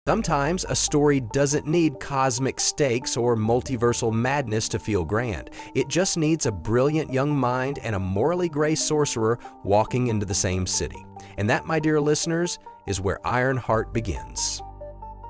Sometimes a story doesn't need cosmic stakes or multiversal madness to feel grand. It just needs a brilliant young mind and a morally gray sorcerer walking into the same city. And that, my dear listeners, is where Ironheart begins.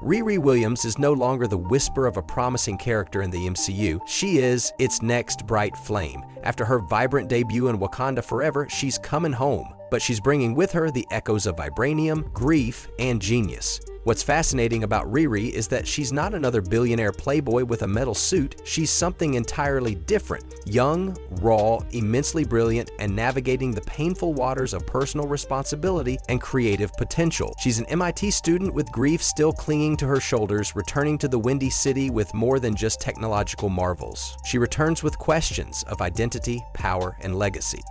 Riri Williams is no longer the whisper of a promising character in the MCU. She is its next bright flame. After her vibrant debut in Wakanda Forever, she's coming home. But she's bringing with her the echoes of vibranium, grief, and genius. What's fascinating about Riri is that she's not another billionaire playboy with a metal suit. She's something entirely different. Young, raw, immensely brilliant, and navigating the painful waters of personal responsibility and creative potential. She's an MIT student with grief still clinging to her shoulders, returning to the Windy City with more than just technological marvels. She returns with questions of identity, power, and legacy.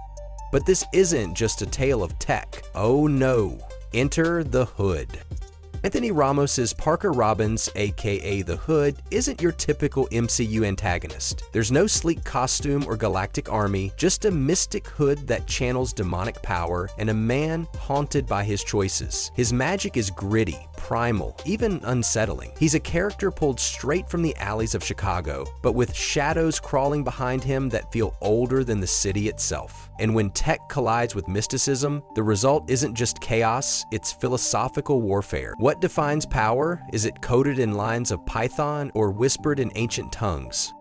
But this isn't just a tale of tech. Oh no. Enter the Hood. Anthony Ramos's Parker Robbins, aka the Hood, isn't your typical MCU antagonist. There's no sleek costume or galactic army, just a mystic hood that channels demonic power and a man haunted by his choices. His magic is gritty, primal, even unsettling. He's a character pulled straight from the alleys of Chicago, but with shadows crawling behind him that feel older than the city itself. And when tech collides with mysticism, the result isn't just chaos, it's philosophical warfare. What defines power? Is it coded in lines of Python or whispered in ancient tongues?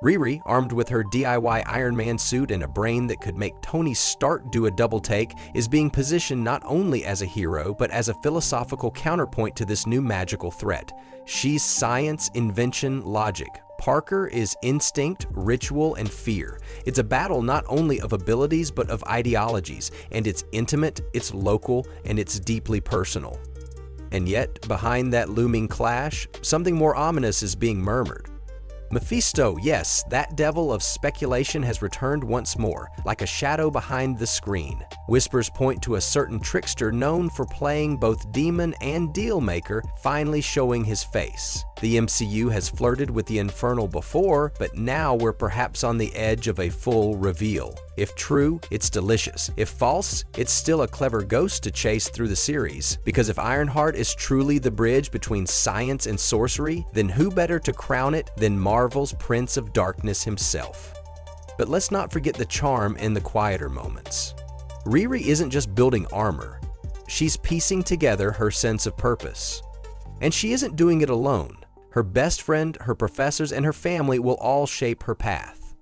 Riri, armed with her DIY Iron Man suit and a brain that could make Tony Stark do a double take, is being positioned not only as a hero, but as a philosophical counterpoint to this new magical threat. She's science, invention, logic. Parker is instinct, ritual, and fear. It's a battle not only of abilities, but of ideologies, and it's intimate, it's local, and it's deeply personal. And yet, behind that looming clash, something more ominous is being murmured. Mephisto, yes, that devil of speculation has returned once more, like a shadow behind the screen. Whispers point to a certain trickster known for playing both demon and deal-maker, finally showing his face. The MCU has flirted with the infernal before, but now we're perhaps on the edge of a full reveal. If true, it's delicious. If false, it's still a clever ghost to chase through the series. Because if Ironheart is truly the bridge between science and sorcery, then who better to crown it than Marvel's Prince of Darkness himself? But let's not forget the charm in the quieter moments. Riri isn't just building armor. She's piecing together her sense of purpose. And she isn't doing it alone. Her best friend, her professors, and her family will all shape her path.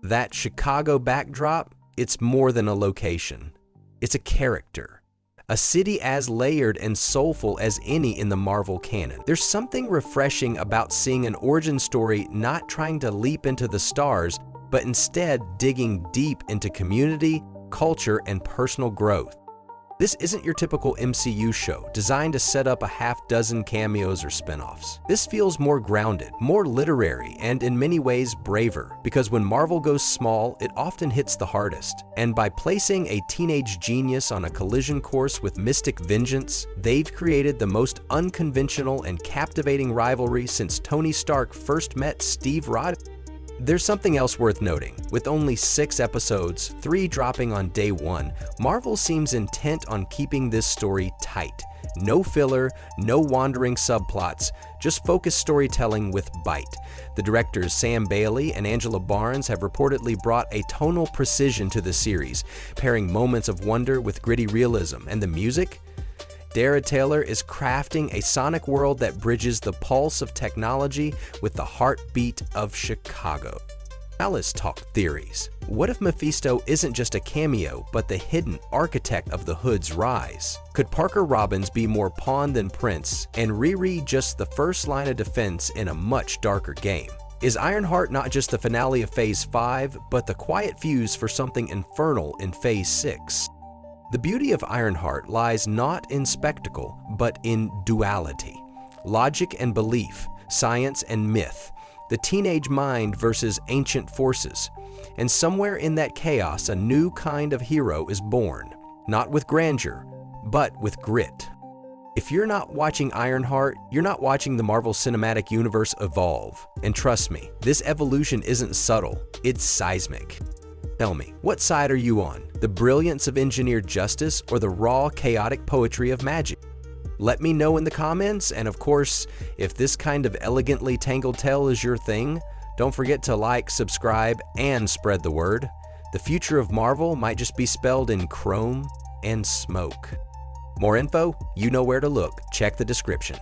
That Chicago backdrop, it's more than a location. It's a character. A city as layered and soulful as any in the Marvel canon. There's something refreshing about seeing an origin story not trying to leap into the stars, but instead digging deep into community, culture, and personal growth. This isn't your typical MCU show, designed to set up a half-dozen cameos or spinoffs. This feels more grounded, more literary, and in many ways braver, because when Marvel goes small, it often hits the hardest. And by placing a teenage genius on a collision course with mystic vengeance, they've created the most unconventional and captivating rivalry since Tony Stark first met Steve Rogers. There's something else worth noting. With only 6 episodes, 3 dropping on day 1, Marvel seems intent on keeping this story tight. No filler, no wandering subplots, just focused storytelling with bite. The directors Sam Bailey and Angela Barnes have reportedly brought a tonal precision to the series, pairing moments of wonder with gritty realism. And the music? Dara Taylor is crafting a sonic world that bridges the pulse of technology with the heartbeat of Chicago. Now let's talk theories. What if Mephisto isn't just a cameo, but the hidden architect of the Hood's rise? Could Parker Robbins be more pawn than prince, and Riri just the first line of defense in a much darker game? Is Ironheart not just the finale of Phase 5, but the quiet fuse for something infernal in Phase 6? The beauty of Ironheart lies not in spectacle, but in duality. Logic and belief, science and myth, the teenage mind versus ancient forces. And somewhere in that chaos, a new kind of hero is born, not with grandeur, but with grit. If you're not watching Ironheart, you're not watching the Marvel Cinematic Universe evolve. And trust me, this evolution isn't subtle, it's seismic. Tell me, what side are you on? The brilliance of engineered justice or the raw, chaotic poetry of magic? Let me know in the comments, and of course, if this kind of elegantly tangled tale is your thing, don't forget to like, subscribe, and spread the word. The future of Marvel might just be spelled in chrome and smoke. More info? You know where to look. Check the description.